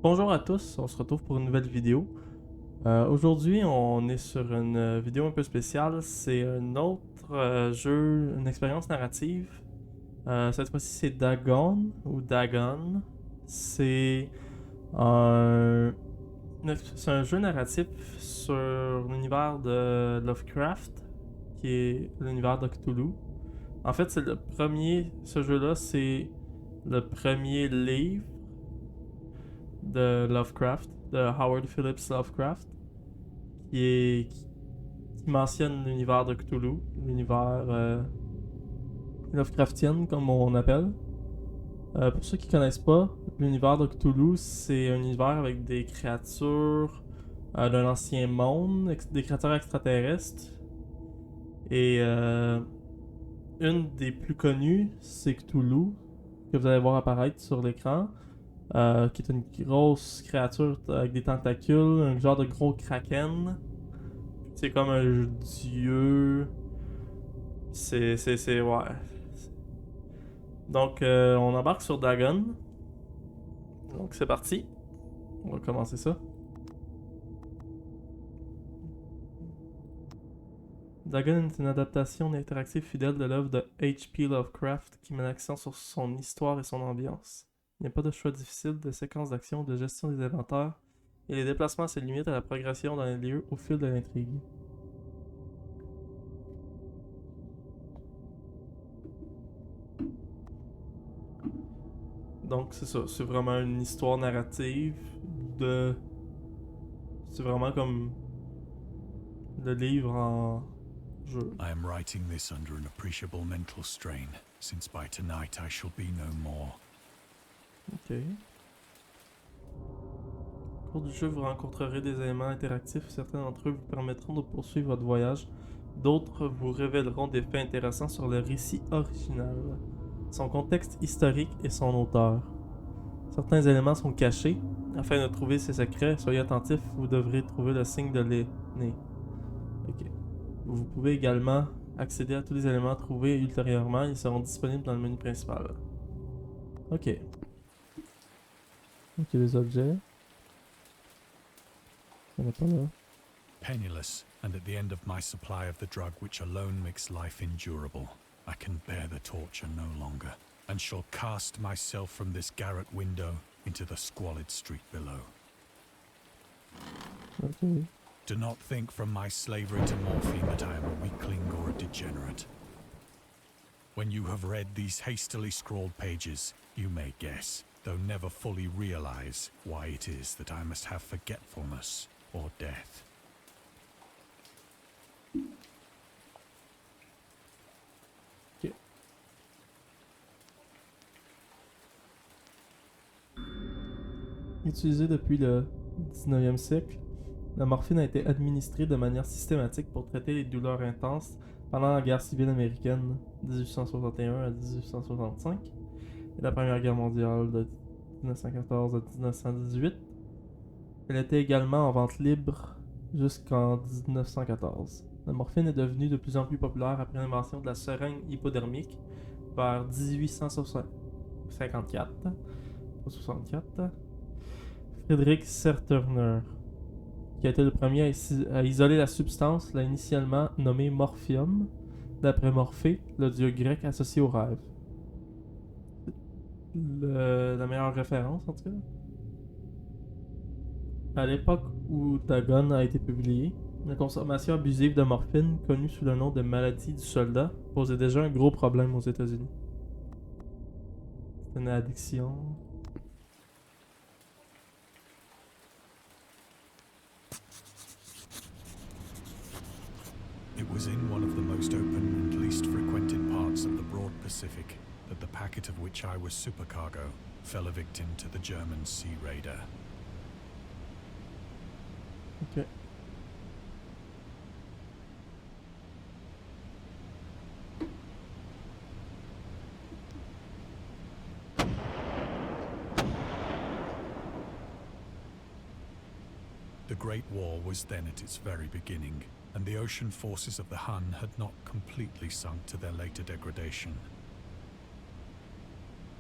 Bonjour à tous, on se retrouve pour une nouvelle vidéo. Aujourd'hui, on est sur une vidéo un peu spéciale. C'est un autre jeu, une expérience narrative. Cette fois-ci, c'est Dagon ou Dagon. C'est un, c'est un jeu narratif sur l'univers de Lovecraft, qui est l'univers de Cthulhu. En fait, c'est le premier. Ce jeu-là, c'est le premier livre de Lovecraft, de Howard Phillips Lovecraft, qui mentionne l'univers de Cthulhu, l'univers Lovecraftien comme on appelle. Pour ceux qui connaissent pas, l'univers de Cthulhu, c'est un univers avec des créatures d'un ancien monde, des créatures extraterrestres. Et une des plus connues, c'est Cthulhu, que vous allez voir apparaître sur l'écran. Qui est une grosse créature avec des tentacules, un genre de gros kraken. C'est comme un dieu. Ouais. Donc, on embarque sur Dagon. Donc, c'est parti. On va commencer ça. Dagon est une adaptation interactive fidèle de l'œuvre de H.P. Lovecraft qui met l'accent sur son histoire et son ambiance. Il n'y a pas de choix difficile, de séquences d'action ou de gestion des inventaires, et les déplacements se limitent à la progression dans les lieux au fil de l'intrigue. Donc c'est ça, c'est vraiment une histoire narrative de... C'est vraiment comme le livre en jeu. I am writing this under an appreciable mental strain, since by tonight I shall be no more. Ok. Au cours du jeu, vous rencontrerez des éléments interactifs. Certains d'entre eux vous permettront de poursuivre votre voyage. D'autres vous révéleront des faits intéressants sur le récit original, son contexte historique et son auteur. Certains éléments sont cachés. Afin de trouver ces secrets, soyez attentifs, vous devrez trouver le signe de l'aîné. Ok. Vous pouvez également accéder à tous les éléments trouvés ultérieurement. Ils seront disponibles dans le menu principal. Ok. Ok, les objets. On n'est pas là. Penniless, and at the end of my supply of the drug which alone makes life endurable, I can bear the torture no longer, and shall cast myself from this garret window into the squalid street below. Ok. Do not think from my slavery to morphine that I am a weakling or a degenerate. When you have read these hastily scrawled pages, you may guess, though never fully realize, why it is that I must have forgetfulness or death. Ok. Utilisé depuis le 19e siècle, la morphine a été administrée de manière systématique pour traiter les douleurs intenses pendant la guerre civile américaine 1861 à 1865 et la Première Guerre mondiale de 1914 à 1918. Elle était également en vente libre jusqu'en 1914. La morphine est devenue de plus en plus populaire après l'invention de la seringue hypodermique vers 1854. Frederick Serturner, qui a été le premier à isoler la substance, l'a initialement nommé morphium, d'après Morphée, le dieu grec associé au rêve. La meilleure référence, en tout cas. À l'époque où Dagon a été publié, la consommation abusive de morphine, connue sous le nom de maladie du soldat, posait déjà un gros problème aux États-Unis. C'est une addiction. It was in one of the most open and least frequented parts of the broad Pacific that the packet of which I was supercargo fell a victim to the German sea raider. Ok. The Great War was then at its very beginning, and the ocean forces of the Hun had not completely sunk to their later degradation.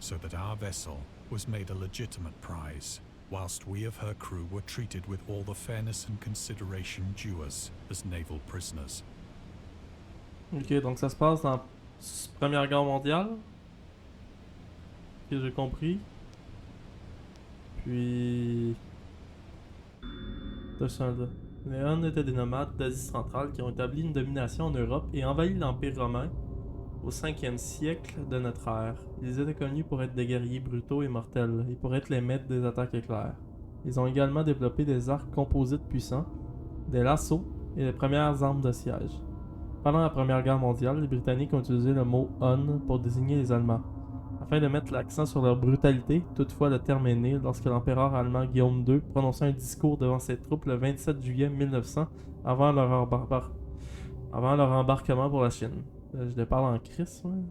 So that our vessel was made a legitimate prize, whilst we of her crew were treated with all the fairness and consideration due us as naval prisoners. Ok, donc ça se passe dans la Première Guerre mondiale. Que j'ai compris. Puis. De ça là. Les Huns étaient des nomades d'Asie centrale qui ont établi une domination en Europe et envahi l'Empire romain au 5e siècle de notre ère. Ils étaient connus pour être des guerriers brutaux et mortels, et pour être les maîtres des attaques éclairs. Ils ont également développé des arcs composites puissants, des lassos et les premières armes de siège. Pendant la Première Guerre mondiale, les Britanniques ont utilisé le mot Hun pour désigner les Allemands. Afin de mettre l'accent sur leur brutalité, toutefois le terme est né lorsque l'empereur allemand Guillaume II prononça un discours devant ses troupes le 27 juillet 1900 avant leur embarquement pour la Chine. Je les parle en crise, ouais.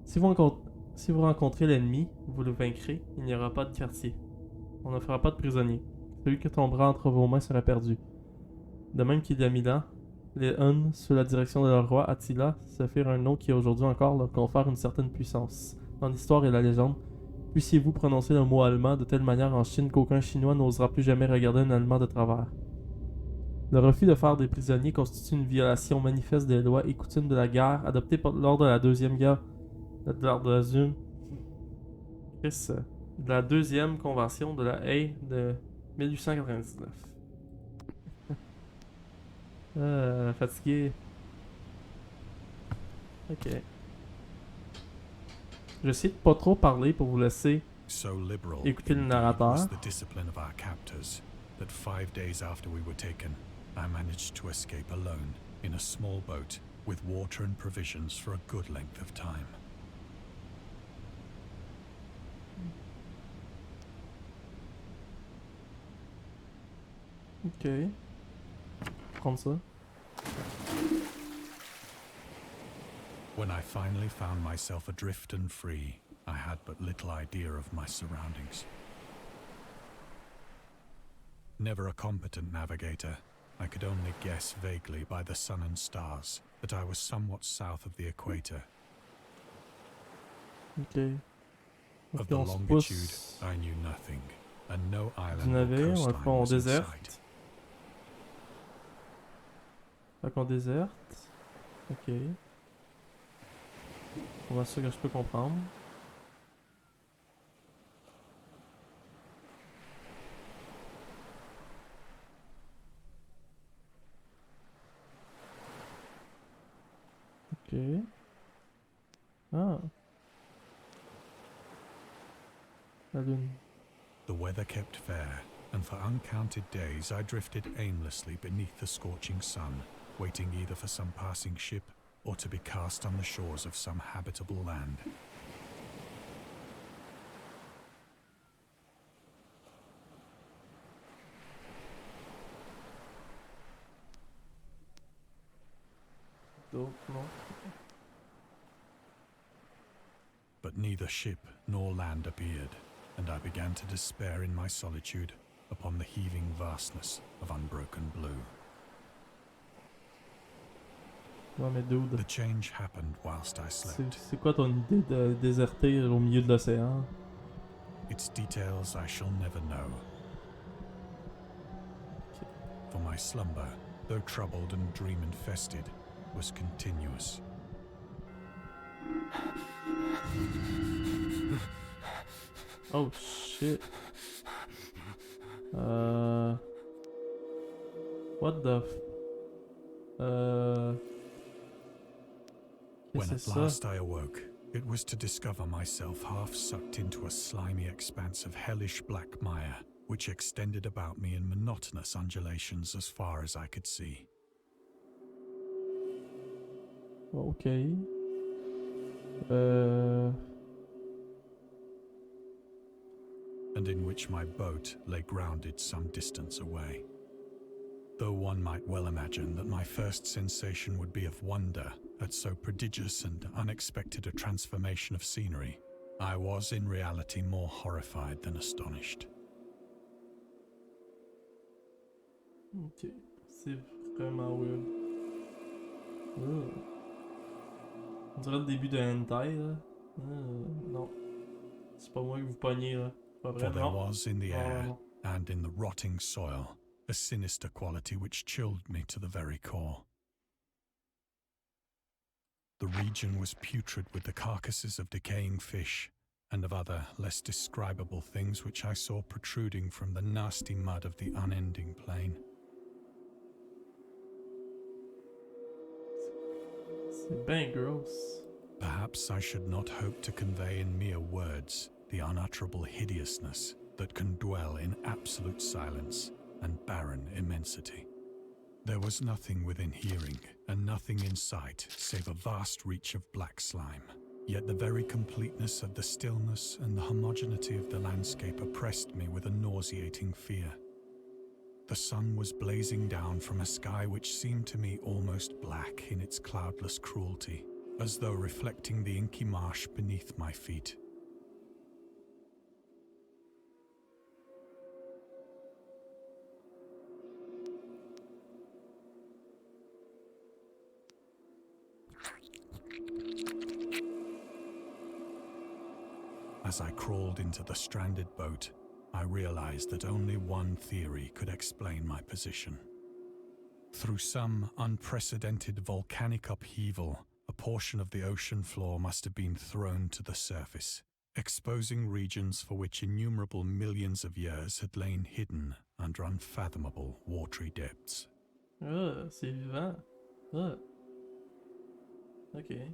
Si vous rencontrez l'ennemi, vous le vaincrez, il n'y aura pas de quartier. On ne fera pas de prisonniers. Celui qui tombera entre vos mains sera perdu. De même qu'il y a 1000 ans, les Huns, sous la direction de leur roi Attila, se firent un nom qui aujourd'hui encore leur confère une certaine puissance. Dans l'histoire et la légende, puissiez-vous prononcer le mot allemand de telle manière en Chine qu'aucun Chinois n'osera plus jamais regarder un Allemand de travers. Le refus de faire des prisonniers constitue une violation manifeste des lois et coutumes de la guerre adoptées lors de la deuxième guerre de la deuxième convention de la Haye de 1899. Fatigué. Ok. J'essaie de pas trop parler pour vous laisser So liberal écouter le indeed narrateur. was the discipline of our captors that 5 days after we were taken, I managed to escape alone in a small boat with water and provisions for a good length of time. Ok. Prendre ça. When I finally found myself adrift and free, I had but little idea of my surroundings. Never a competent navigator, I could only guess vaguely by the sun and stars that I was somewhat south of the equator. Ok. Of Ok, the on se longitude, pousse I knew nothing, and no du island or navire. On va coastline faire on was in déserte. sight. Fait qu'on déserte. Ok. On va ça que je peux comprendre. Ok. Ah. La lune. The weather kept fair, and for uncounted days I drifted aimlessly beneath the scorching sun, waiting either for some passing ship or to be cast on the shores of some habitable land. D'autres, non. But neither ship nor land appeared, and I began to despair in my solitude upon the heaving vastness of unbroken blue. Ouais, mais dude. The change happened whilst I slept. C'est quoi ton idée de déserter au milieu de l'océan? Its details I shall never know. For my slumber, though troubled and dream-infested, was continuous. Oh shit. What the When Qu'est-ce que at c'est last ça? I awoke, it was to discover myself half sucked into a slimy expanse of hellish black mire, which extended about me in monotonous undulations as far as I could see. Ok. And in which my boat lay grounded some distance away. Though one might well imagine that my first sensation would be of wonder at so prodigious and unexpected a transformation of scenery, I was in reality more horrified than astonished. Ok. C'est vraiment weird. On dirait le début de hentai là. Non. C'est pas moi que vous pognez là. Pas vrai, For there non. was in the Non, air non. and in the rotting soil a sinister quality which chilled me to the very core. The region was putrid with the carcasses of decaying fish and of other less describable things which I saw protruding from the nasty mud of the unending plain. C'est bien gross. Perhaps I should not hope to convey in mere words the unutterable hideousness that can dwell in absolute silence and barren immensity. There was nothing within hearing and nothing in sight save a vast reach of black slime. Yet the very completeness of the stillness and the homogeneity of the landscape oppressed me with a nauseating fear. The sun was blazing down from a sky which seemed to me almost black in its cloudless cruelty, as though reflecting the inky marsh beneath my feet. As I crawled into the stranded boat, I realized that only one theory could explain my position. Through some unprecedented volcanic upheaval, a portion of the ocean floor must have been thrown to the surface, exposing regions for which innumerable millions of years had lain hidden under unfathomable watery depths. C'est vivant. Ok.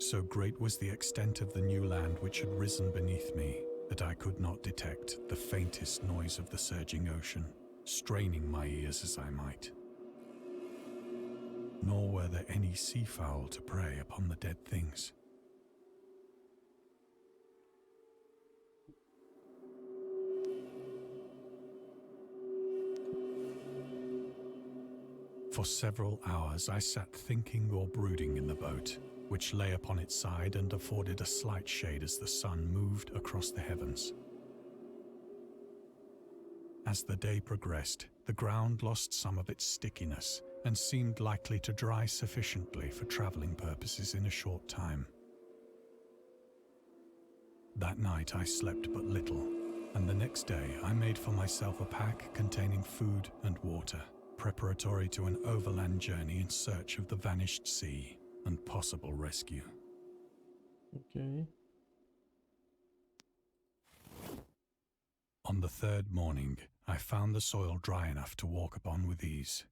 So great was the extent of the new land which had risen beneath me that I could not detect the faintest noise of the surging ocean, straining my ears as I might. Nor were there any seafowl to prey upon the dead things. For several hours I sat thinking or brooding in the boat, which lay upon its side and afforded a slight shade as the sun moved across the heavens. As the day progressed, the ground lost some of its stickiness and seemed likely to dry sufficiently for traveling purposes in a short time. That night I slept but little, and the next day I made for myself a pack containing food and water, preparatory to an overland journey in search of the vanished sea and possible rescue. Ok. On the third morning, I found the soil dry enough to walk upon with ease.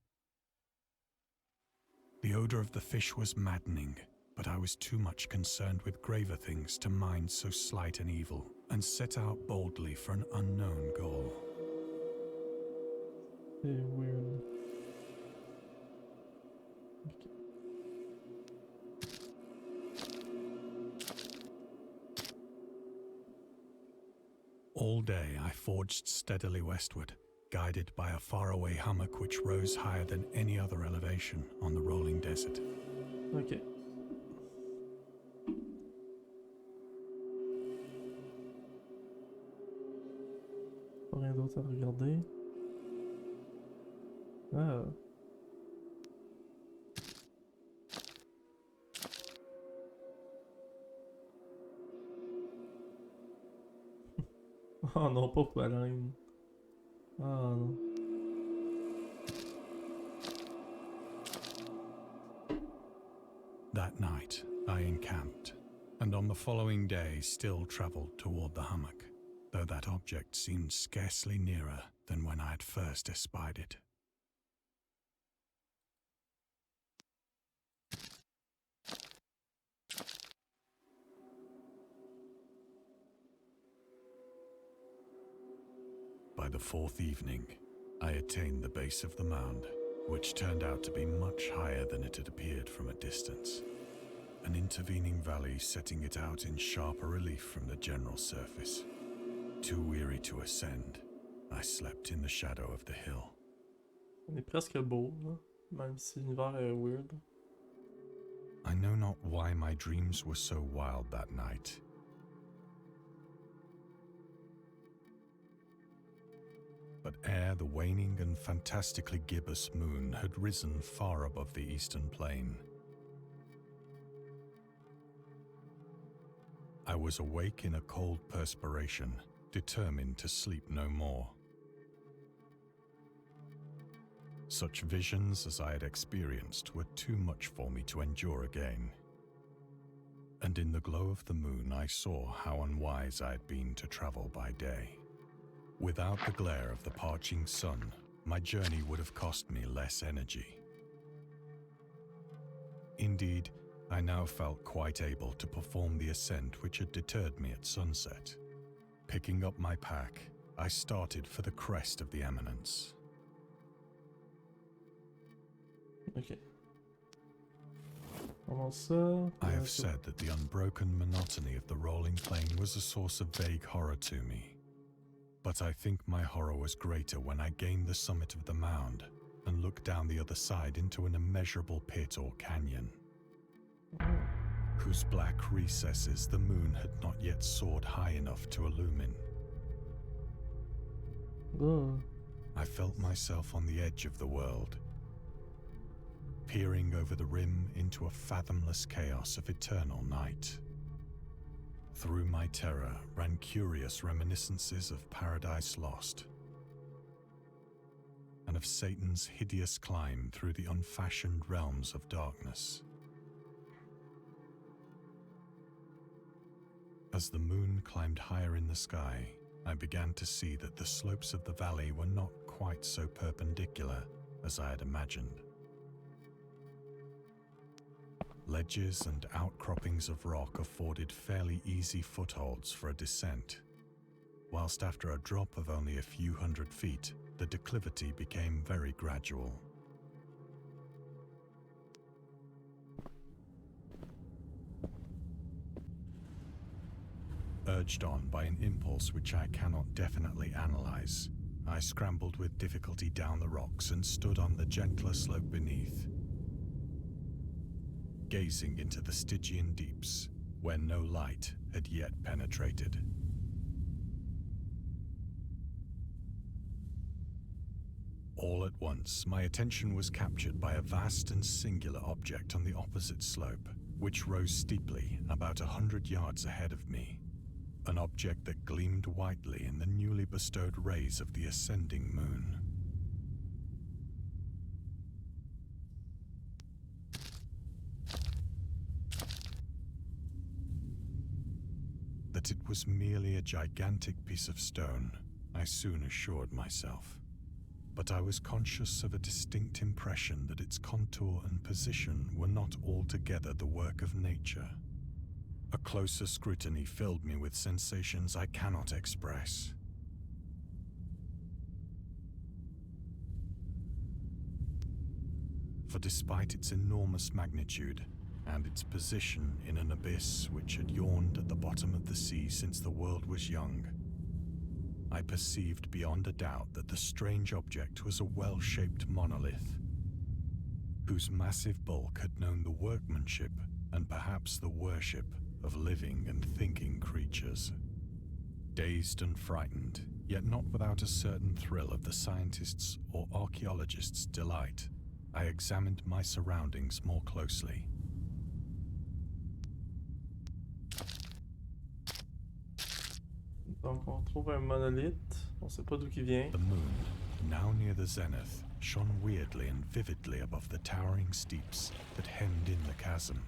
The odor of the fish was maddening, but I was too much concerned with graver things to mind so slight an evil, and set out boldly for an unknown goal. C'est weird. Ok. All day I forged steadily westward, guided by a faraway hummock which rose higher than any other elevation on the rolling desert. Ok. Pas rien d'autre à regarder. Ah. Oh non, pas baleine. Ah non. That night I encamped, and on the following day still travelled toward the hummock, though that object seemed scarcely nearer than when I had first espied it. By the fourth evening, I attained the base of the mound, which turned out to be much higher than it had appeared from a distance, an intervening valley setting it out in sharper relief from the general surface. Too weary to ascend, I slept in the shadow of the hill. On est presque beau, là. Même si l'univers est weird. I know not why my dreams were so wild that night. But ere the waning and fantastically gibbous moon had risen far above the eastern plain, I was awake in a cold perspiration, determined to sleep no more. Such visions as I had experienced were too much for me to endure again. And in the glow of the moon I saw how unwise I had been to travel by day. Without the glare of the parching sun, my journey would have cost me less energy. Indeed, I now felt quite able to perform the ascent which had deterred me at sunset. Picking up my pack, I started for the crest of the eminence. Ok. Comment ça? I have said that the unbroken monotony of the rolling plain was a source of vague horror to me. But I think my horror was greater when I gained the summit of the mound and looked down the other side into an immeasurable pit or canyon, whose black recesses the moon had not yet soared high enough to illumine. I felt myself on the edge of the world, peering over the rim into a fathomless chaos of eternal night. Through my terror ran curious reminiscences of Paradise Lost, and of Satan's hideous climb through the unfashioned realms of darkness. As the moon climbed higher in the sky, I began to see that the slopes of the valley were not quite so perpendicular as I had imagined. Ledges and outcroppings of rock afforded fairly easy footholds for a descent, whilst after a drop of only a few hundred feet, the declivity became very gradual. Urged on by an impulse which I cannot definitely analyze, I scrambled with difficulty down the rocks and stood on the gentler slope beneath, gazing into the Stygian deeps, where no light had yet penetrated. All at once, my attention was captured by a vast and singular object on the opposite slope, which rose steeply about 100 yards ahead of me. An object that gleamed whitely in the newly bestowed rays of the ascending moon. That it was merely a gigantic piece of stone, I soon assured myself. But I was conscious of a distinct impression that its contour and position were not altogether the work of nature. A closer scrutiny filled me with sensations I cannot express. For despite its enormous magnitude, and its position in an abyss which had yawned at the bottom of the sea since the world was young, I perceived beyond a doubt that the strange object was a well-shaped monolith, whose massive bulk had known the workmanship and perhaps the worship of living and thinking creatures. Dazed and frightened, yet not without a certain thrill of the scientist's or archaeologist's delight, I examined my surroundings more closely. Donc on trouve un monolithe, on sait pas d'où il vient. The moon, now near the zenith, shone weirdly and vividly above the towering steeps that hemmed in the chasm.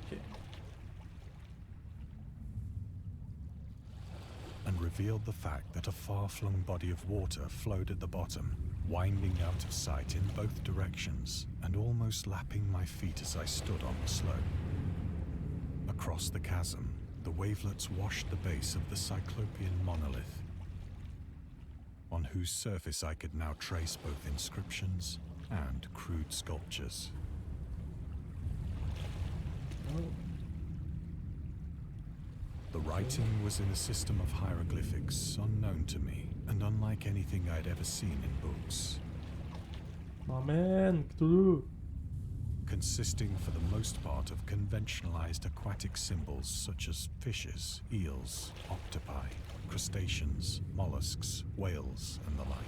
Okay. And revealed the fact that a far-flung body of water flowed at the bottom, winding out of sight in both directions and almost lapping my feet as I stood on the slope. Across the chasm, the wavelets washed the base of the cyclopean monolith, on whose surface I could now trace both inscriptions and crude sculptures. Oh. The writing was in a system of hieroglyphics unknown to me and unlike anything I'd ever seen in books. Oh man, Cthulhu! Consisting for the most part of conventionalized aquatic symbols such as fishes, eels, octopi, crustaceans, mollusks, whales, and the like.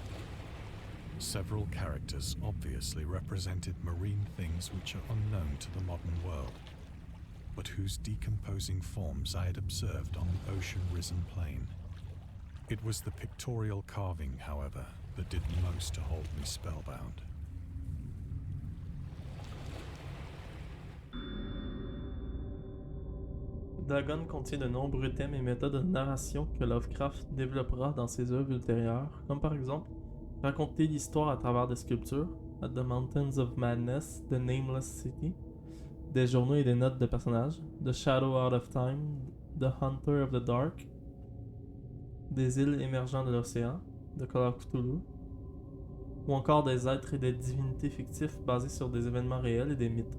Several characters obviously represented marine things which are unknown to the modern world, but whose decomposing forms I had observed on the ocean-risen plain. It was the pictorial carving, however, that did most to hold me spellbound. Dagon contient de nombreux thèmes et méthodes de narration que Lovecraft développera dans ses œuvres ultérieures, comme par exemple raconter l'histoire à travers des sculptures, At the Mountains of Madness, The Nameless City, des journaux et des notes de personnages, The Shadow Out of Time, The Hunter of the Dark, des îles émergeant de l'océan, The Call of Cthulhu, ou encore des êtres et des divinités fictifs basés sur des événements réels et des mythes,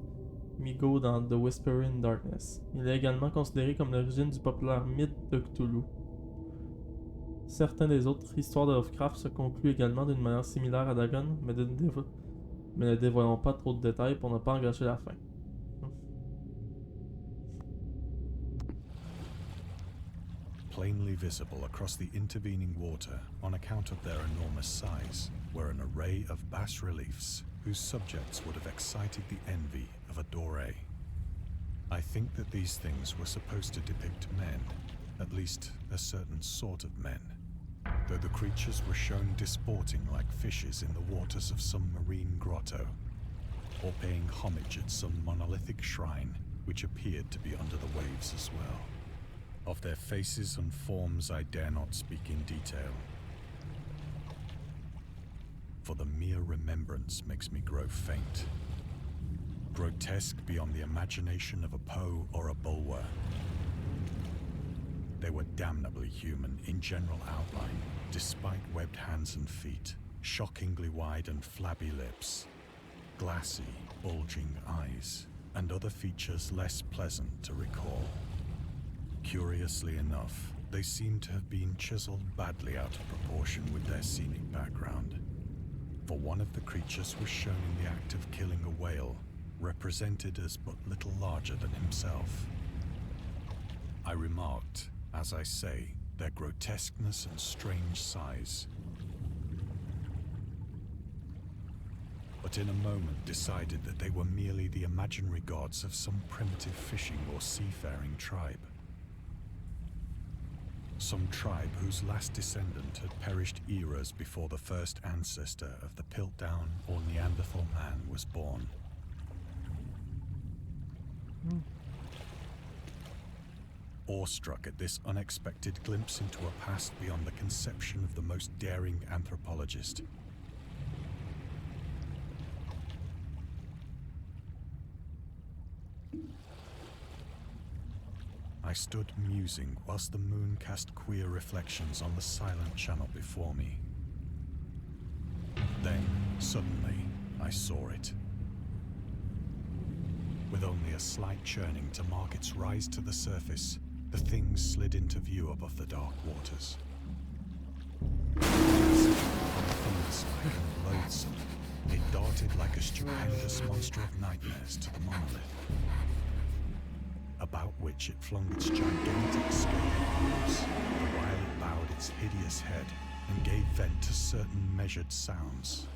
Migo dans The Whisper in Darkness. Il est également considéré comme l'origine du populaire mythe de Cthulhu. Certaines des autres histoires de Lovecraft se concluent également d'une manière similaire à Dagon, mais ne dévoilons pas trop de détails pour ne pas engâcher la fin. Plainly visible across the intervening water on account of their enormous size were an array of bas-reliefs whose subjects would have excited the envy of a doré. I think that these things were supposed to depict men, at least a certain sort of men, though the creatures were shown disporting like fishes in the waters of some marine grotto, or paying homage at some monolithic shrine which appeared to be under the waves as well. Of their faces and forms I dare not speak in detail, for the mere remembrance makes me grow faint. Grotesque beyond the imagination of a Poe or a Bulwer. They were damnably human in general outline, despite webbed hands and feet, shockingly wide and flabby lips, glassy, bulging eyes, and other features less pleasant to recall. Curiously enough, they seem to have been chiseled badly out of proportion with their scenic background, for one of the creatures was shown in the act of killing a whale, represented as but little larger than himself. I remarked, as I say, their grotesqueness and strange size, but in a moment decided that they were merely the imaginary gods of some primitive fishing or seafaring tribe. Some tribe whose last descendant had perished eras before the first ancestor of the Piltdown or Neanderthal man was born. Awestruck at this unexpected glimpse into a past beyond the conception of the most daring anthropologist, I stood musing whilst the moon cast queer reflections on the silent channel before me. Then, suddenly, I saw it. With only a slight churning to mark its rise to the surface, the thing slid into view above the dark waters. Fiend-like and loathsome, it darted like a stupendous monster of nightmares to the monolith, about which it flung its gigantic scaly arms, the while it bowed its hideous head and gave vent to certain measured sounds.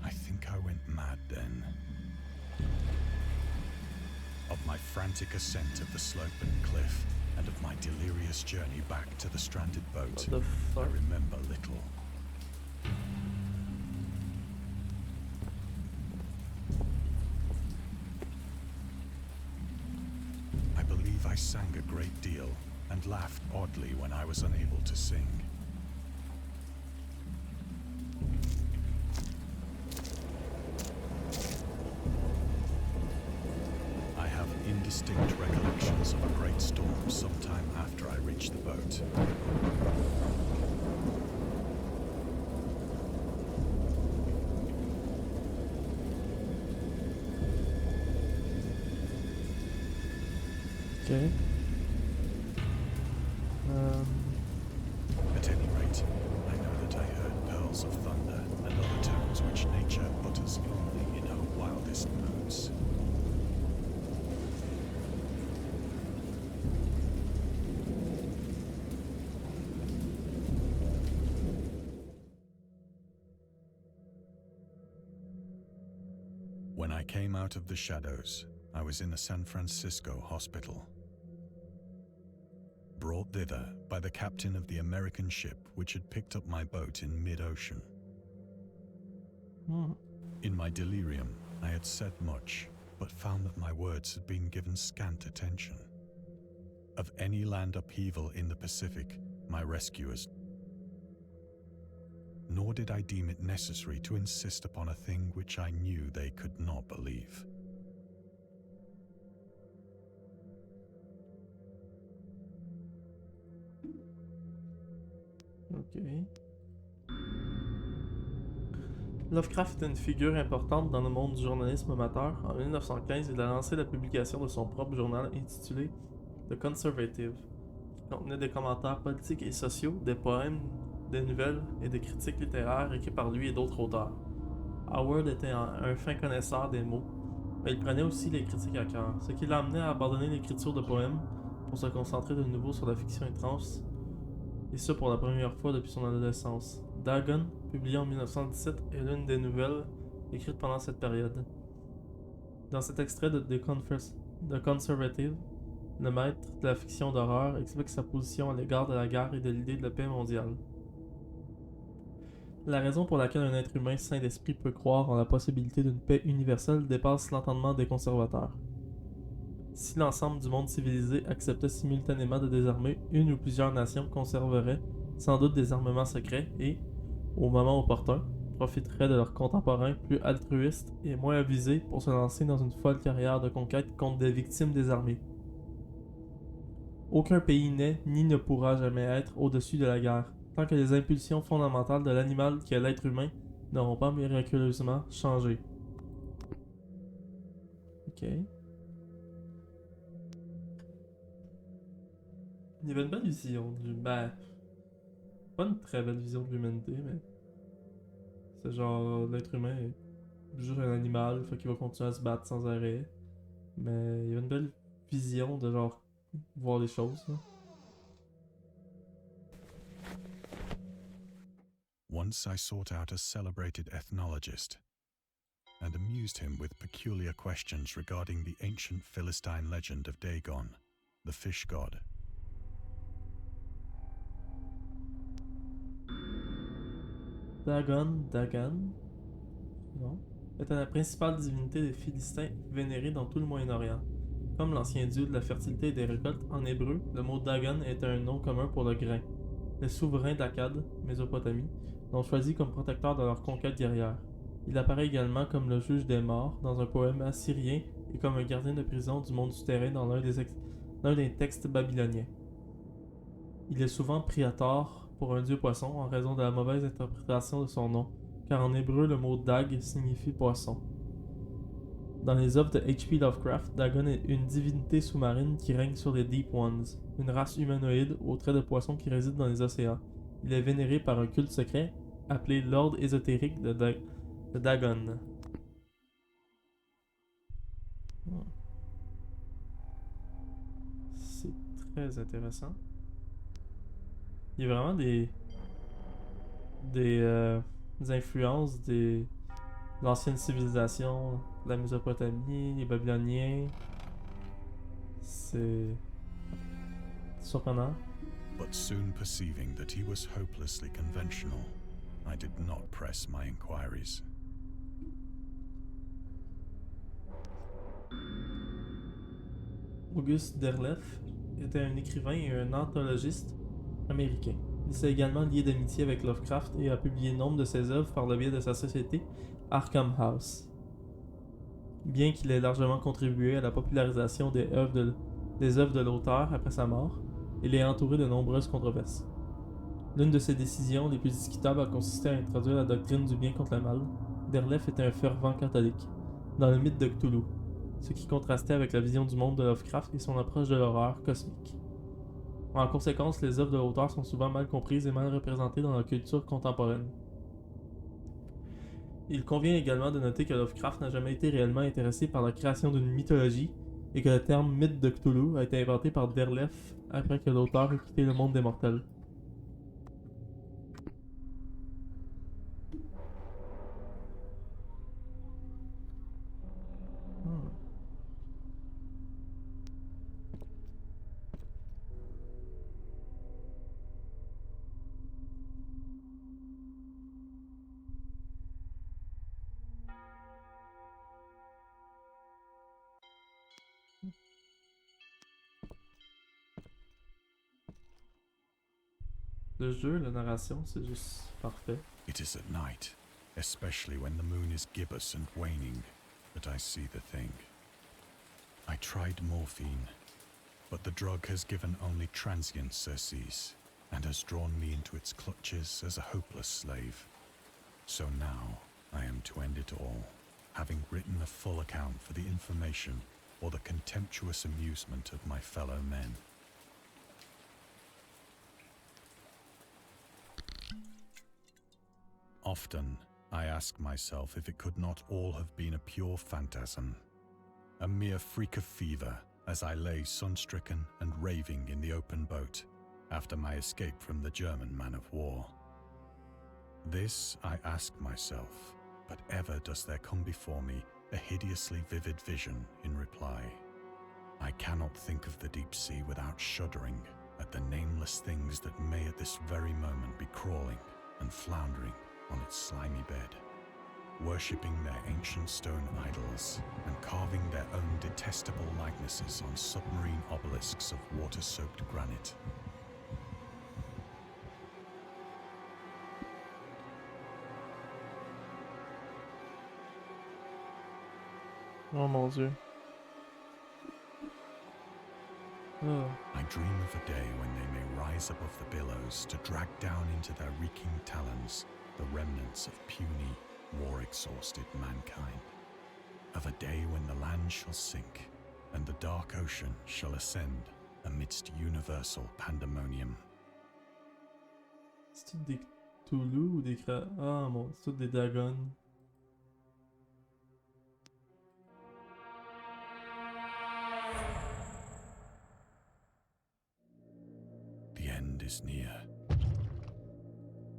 I think I went mad then. Of my frantic ascent of the sloping cliff and of my delirious journey back to the stranded boat, I remember little. I sang a great deal and laughed oddly when I was unable to sing. I have indistinct recollections of a great storm sometime after I reached the boat. Okay. At any rate, I know that I heard pearls of thunder and other tones which nature utters only in her wildest moods. When I came out of the shadows, I was in a San Francisco hospital. Brought thither by the captain of the American ship which had picked up my boat in mid-ocean. In my delirium, I had said much, but found that my words had been given scant attention. Of any land upheaval in the Pacific, my rescuers, nor did I deem it necessary to insist upon a thing which I knew they could not believe. Ok. Lovecraft est une figure importante dans le monde du journalisme amateur. En 1915, il a lancé la publication de son propre journal intitulé The Conservative, qui contenait des commentaires politiques et sociaux, des poèmes, des nouvelles et des critiques littéraires écrits par lui et d'autres auteurs. Howard était un fin connaisseur des mots, mais il prenait aussi les critiques à cœur, ce qui l'a amené à abandonner l'écriture de poèmes pour se concentrer de nouveau sur la fiction étrange, et ce pour la première fois depuis son adolescence. Dagon, publié en 1917, est l'une des nouvelles écrites pendant cette période. Dans cet extrait de The Conservative, le maître de la fiction d'horreur explique sa position à l'égard de la guerre et de l'idée de la paix mondiale. La raison pour laquelle un être humain sain d'esprit peut croire en la possibilité d'une paix universelle dépasse l'entendement des conservateurs. Si l'ensemble du monde civilisé acceptait simultanément de désarmer, une ou plusieurs nations conserveraient sans doute des armements secrets et, au moment opportun, profiteraient de leurs contemporains plus altruistes et moins avisés pour se lancer dans une folle carrière de conquête contre des victimes désarmées. Aucun pays n'est ni ne pourra jamais être au-dessus de la guerre, tant que les impulsions fondamentales de l'animal qui est l'être humain n'auront pas miraculeusement changé. Ok. Il y avait une belle vision du... Ben... Pas une très belle vision de l'humanité, mais... C'est genre, l'être humain est juste un animal, fait qu'il va continuer à se battre sans arrêt. Mais il y avait une belle vision de genre... voir les choses, là. Once I sought out a celebrated ethnologist and amused him with peculiar questions regarding the ancient Philistine legend of Dagon, the fish god. Dagon, non, était la principale divinité des Philistins vénérée dans tout le Moyen-Orient. Comme l'ancien dieu de la fertilité et des récoltes, en hébreu, le mot Dagon est un nom commun pour le grain. Les souverains d'Akkad, Mésopotamie, l'ont choisi comme protecteur de leur conquête guerrière. Il apparaît également comme le juge des morts dans un poème assyrien et comme un gardien de prison du monde souterrain dans l'un des textes babyloniens. Il est souvent pris à tort pour un dieu poisson en raison de la mauvaise interprétation de son nom, car en hébreu le mot Dag signifie poisson. Dans les œuvres de H.P. Lovecraft, Dagon est une divinité sous-marine qui règne sur les Deep Ones, une race humanoïde aux traits de poisson qui réside dans les océans. Il est vénéré par un culte secret appelé l'ordre ésotérique de Dagon. C'est très intéressant. Il y a vraiment des influences de l'ancienne civilisation, la Mésopotamie, les Babyloniens. C'est surprenant. But soon perceiving that he was hopelessly conventional, I did not press my inquiries. August Derleth était un écrivain et un anthologiste américain. Il s'est également lié d'amitié avec Lovecraft et a publié nombre de ses œuvres par le biais de sa société Arkham House. Bien qu'il ait largement contribué à la popularisation des œuvres de l'auteur après sa mort, il est entouré de nombreuses controverses. L'une de ses décisions les plus discutables a consisté à introduire la doctrine du bien contre le mal. Derleth était un fervent catholique, dans le mythe de Cthulhu, ce qui contrastait avec la vision du monde de Lovecraft et son approche de l'horreur cosmique. En conséquence, les œuvres de l'auteur sont souvent mal comprises et mal représentées dans la culture contemporaine. Il convient également de noter que Lovecraft n'a jamais été réellement intéressé par la création d'une mythologie et que le terme mythe de Cthulhu a été inventé par Derleth après que l'auteur ait quitté le monde des mortels. Le jeu, la narration, c'est juste parfait. It is at night, especially when the moon is gibbous and waning, that I see the thing. I tried morphine, but the drug has given only transient surcease, and has drawn me into its clutches as a hopeless slave. So now I am to end it all, having written a full account for the information or the contemptuous amusement of my fellow men. Often I ask myself if it could not all have been a pure phantasm, a mere freak of fever as I lay sun-stricken and raving in the open boat after my escape from the German man-of-war. This I ask myself, but ever does there come before me a hideously vivid vision in reply. I cannot think of the deep sea without shuddering at the nameless things that may at this very moment be crawling and floundering on its slimy bed, worshipping their ancient stone idols and carving their own detestable likenesses on submarine obelisks of water-soaked granite. Oh mon Dieu. Oh. I dream of a day when they may rise above the billows to drag down into their reeking talons the remnants of puny, war-exhausted mankind. Of a day when the land shall sink and the dark ocean shall ascend amidst universal pandemonium. C'est tout des Cthulhu ou des Ah mon, c'est tout des Dagon. The end is near.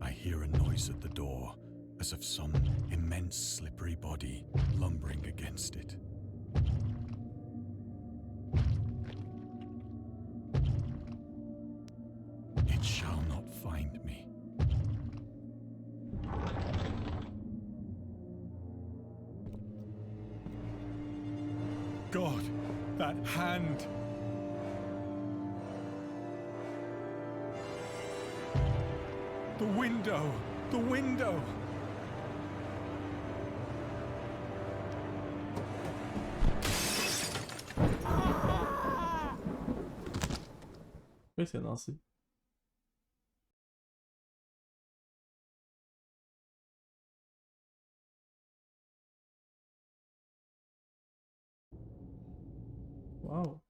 I hear a noise at the door, as of some immense slippery body lumbering against it. It shall not find me. God, that hand! The window! The window! Oui, c'est lancé. Wow.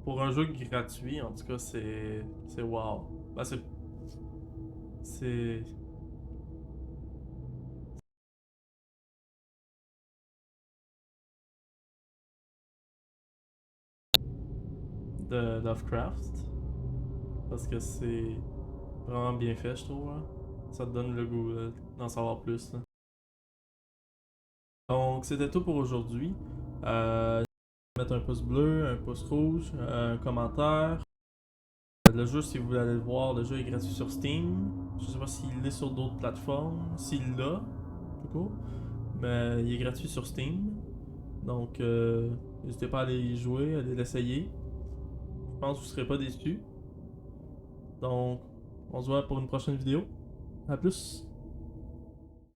Pour un jeu gratuit, en tout cas, c'est wow. Ben, c'est de Lovecraft parce que c'est vraiment bien fait, je trouve. Hein. Ça te donne le goût d'en savoir plus. Là. Donc, c'était tout pour aujourd'hui. Mettre un pouce bleu, un pouce rouge, un commentaire. Le jeu, si vous voulez aller le voir, le jeu est gratuit sur Steam. Je sais pas s'il est sur d'autres plateformes. S'il l'a, tout court. Mais il est gratuit sur Steam. Donc, n'hésitez pas à aller y jouer, à aller l'essayer. Je pense que vous ne serez pas déçus. Donc, on se voit pour une prochaine vidéo. À plus!